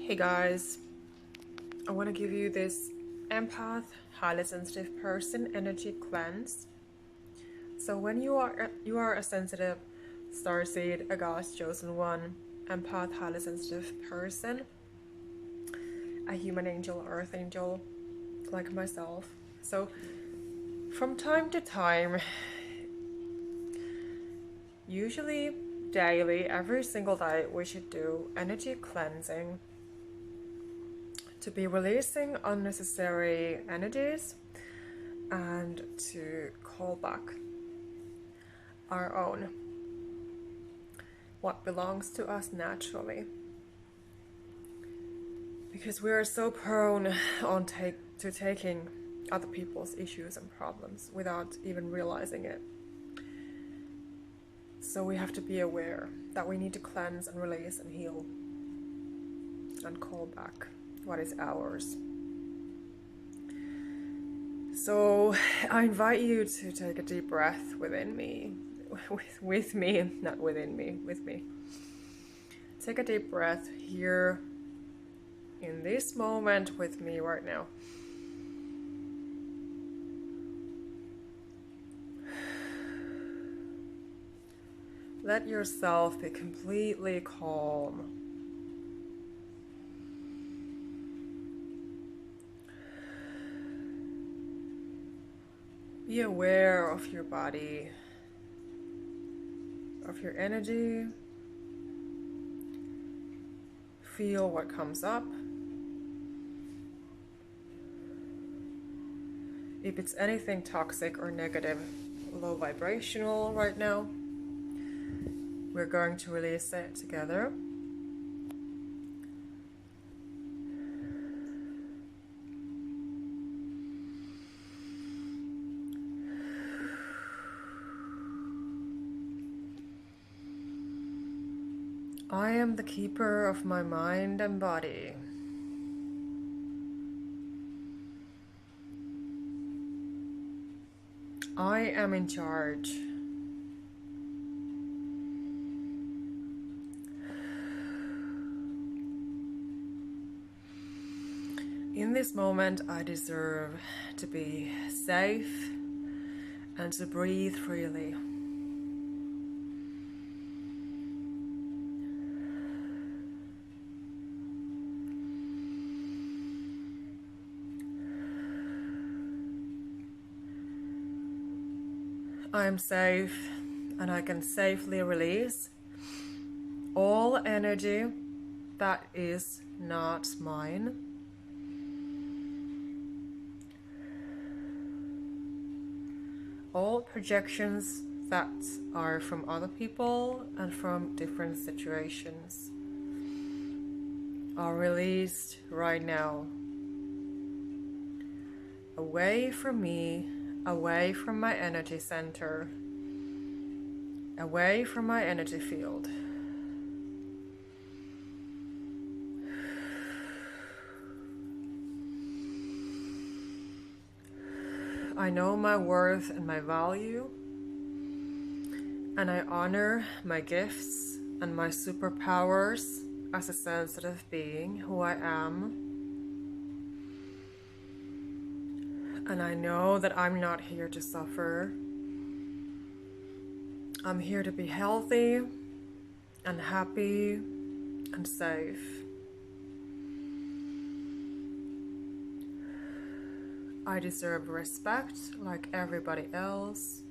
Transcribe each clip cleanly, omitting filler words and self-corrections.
Hey guys, I want to give you this empath, highly sensitive person energy cleanse. So when you are a sensitive starseed, a God's chosen one, empath, highly sensitive person, a human angel, earth angel, like myself. So from time to time, usually daily, every single day, we should do energy cleansing to be releasing unnecessary energies and to call back our own, what belongs to us naturally. Because we are so prone to taking other people's issues and problems without even realizing it. So we have to be aware that we need to cleanse and release and heal and call back what is ours. So I invite you to take a deep breath within me, with me, not within me, with me. Take a deep breath here in this moment with me right now. Let yourself be completely calm. Be aware of your body, of your energy. Feel what comes up. If it's anything toxic or negative, low vibrational right now, we're going to release it together. I am the keeper of my mind and body. I am in charge. In this moment, I deserve to be safe and to breathe freely. I am safe and I can safely release all energy that is not mine. All projections that are from other people and from different situations are released right now. Away from me, away from my energy center, away from my energy field. I know my worth and my value, and I honor my gifts and my superpowers as a sensitive being who I am. And I know that I'm not here to suffer. I'm here to be healthy and happy and safe. I deserve respect like everybody else.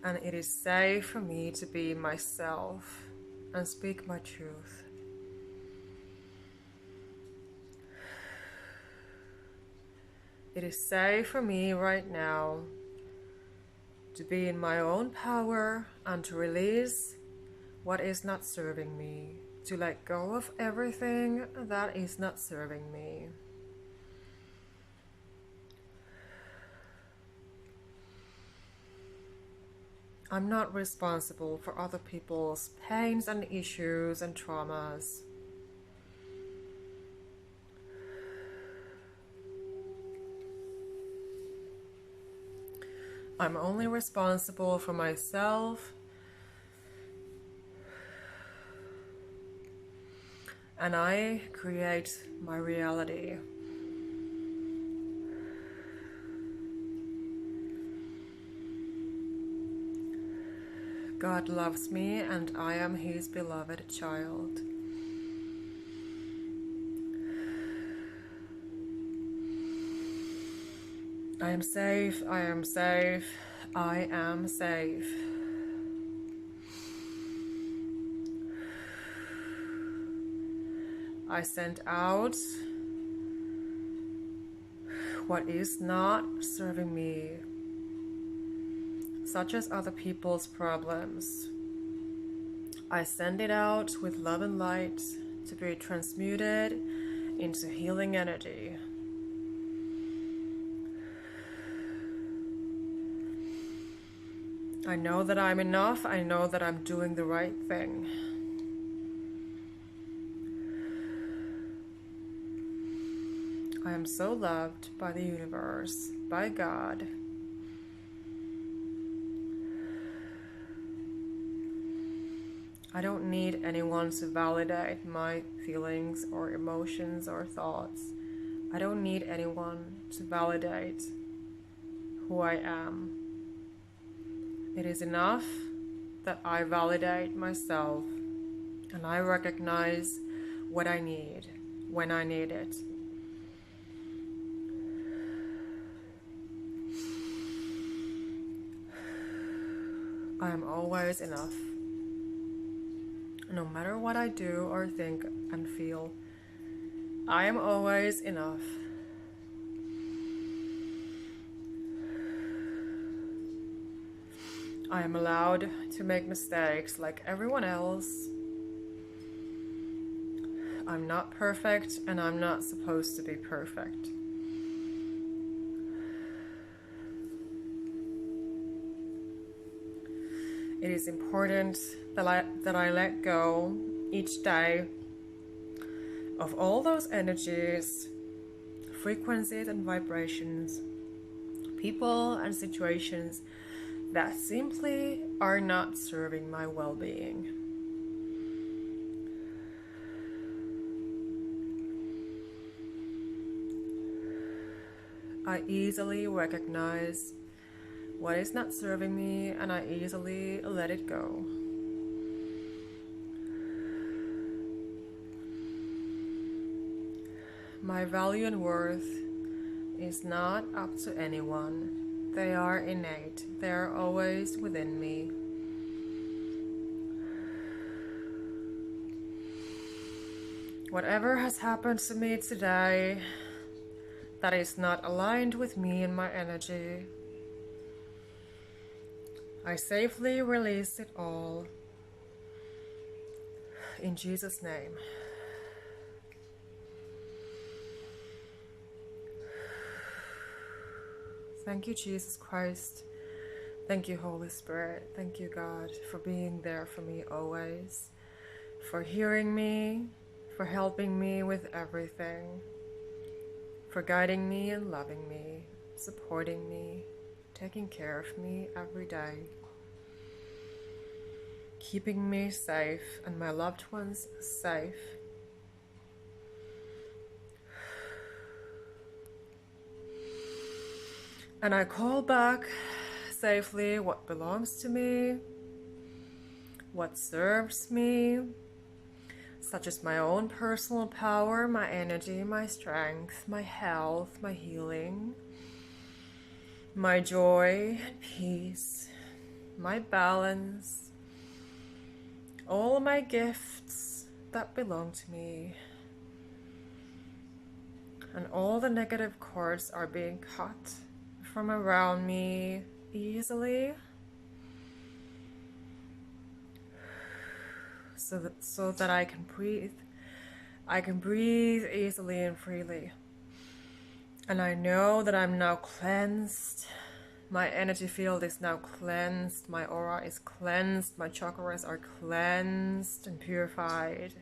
And it is safe for me to be myself and speak my truth. It is safe for me right now to be in my own power and to release what is not serving me, to let go of everything that is not serving me. I'm not responsible for other people's pains and issues and traumas. I'm only responsible for myself and I create my reality. God loves me and I am His beloved child. I am safe, I am safe, I am safe. I send out what is not serving me, such as other people's problems. I send it out with love and light to be transmuted into healing energy. I know that I'm enough. I know that I'm doing the right thing. I am so loved by the universe, by God. I don't need anyone to validate my feelings or emotions or thoughts. I don't need anyone to validate who I am. It is enough that I validate myself and I recognize what I need when I need it. I am always enough. No matter what I do or think and feel, I am always enough. I am allowed to make mistakes like everyone else. I'm not perfect and I'm not supposed to be perfect. It is important that I let go each day of all those energies, frequencies and vibrations, people and situations that simply are not serving my well-being. I easily recognize what is not serving me and I easily let it go. My value and worth is not up to anyone. They are innate. They are always within me. Whatever has happened to me today that is not aligned with me and my energy, I safely release it all in Jesus' name. Thank you, Jesus Christ. Thank you, Holy Spirit. Thank you, God, for being there for me always, for hearing me, for helping me with everything, for guiding me and loving me, supporting me, taking care of me every day, keeping me safe and my loved ones safe. And I call back safely what belongs to me, what serves me, such as my own personal power, my energy, my strength, my health, my healing, my joy and peace, my balance, all my gifts that belong to me. And all the negative cords are being cut from around me easily, so that I can breathe. I can breathe easily and freely. And I know that I'm now cleansed. My energy field is now cleansed. My aura is cleansed. My chakras are cleansed and purified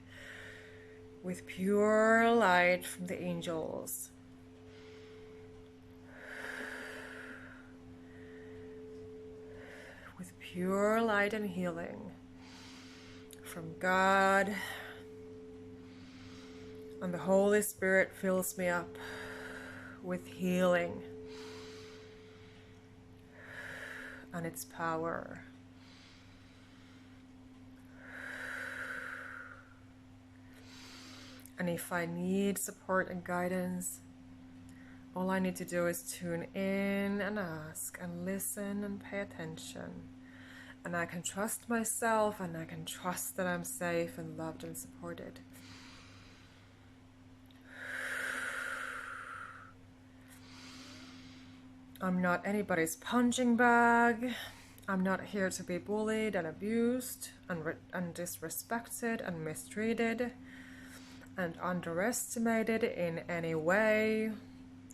with pure light from the angels. With pure light and healing from God, And the Holy Spirit fills me up with healing and its power. And if I need support and guidance, all I need to do is tune in and ask and listen and pay attention. And I can trust myself, and I can trust that I'm safe and loved and supported. I'm not anybody's punching bag. I'm not here to be bullied and abused and disrespected and mistreated and underestimated in any way.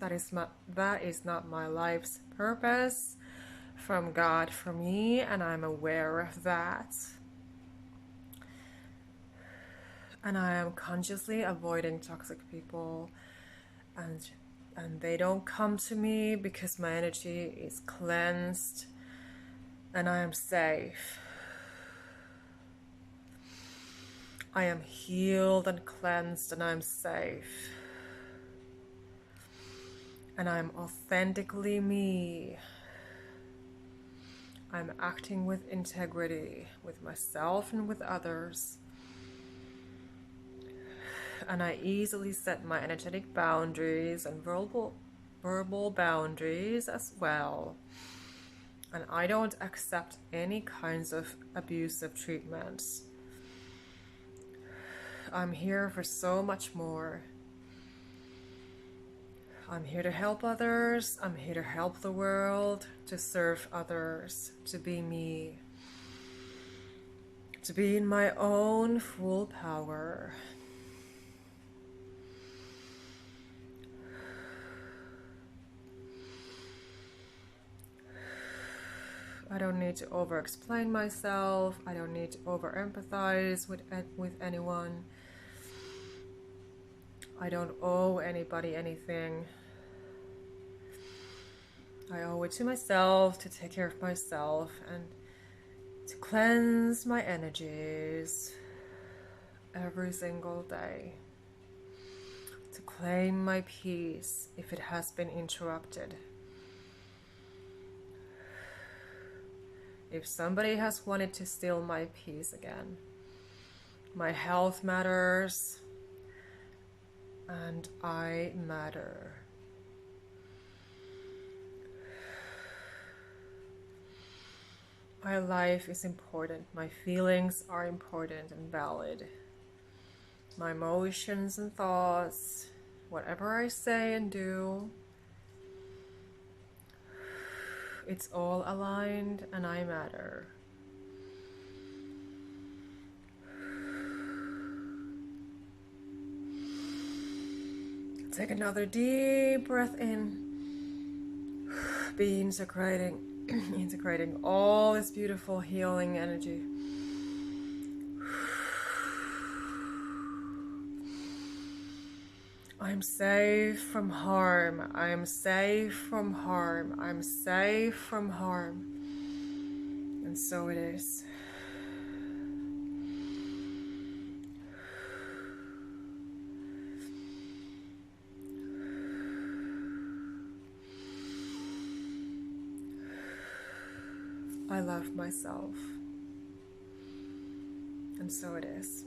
That is not my life's purpose from God for me, and I'm aware of that. And I am consciously avoiding toxic people, and they don't come to me because my energy is cleansed and I am safe. I am healed and cleansed and I'm safe. And I'm authentically me. I'm acting with integrity with myself and with others. And I easily set my energetic boundaries and verbal boundaries as well. And I don't accept any kinds of abusive treatments. I'm here for so much more. I'm here to help others. I'm here to help the world, to serve others, to be me, to be in my own full power. I don't need to over-explain myself. I don't need to over-empathize with anyone. I don't owe anybody anything. I owe it to myself to take care of myself and to cleanse my energies every single day. To claim my peace if it has been interrupted. If somebody has wanted to steal my peace again, my health matters, and I matter. My life is important. My feelings are important and valid. My emotions and thoughts, whatever I say and do, it's all aligned and I matter. Take another deep breath in. Be integrating all this beautiful healing energy. I'm safe from harm. I'm safe from harm. I'm safe from harm. And so it is. I love myself. And so it is.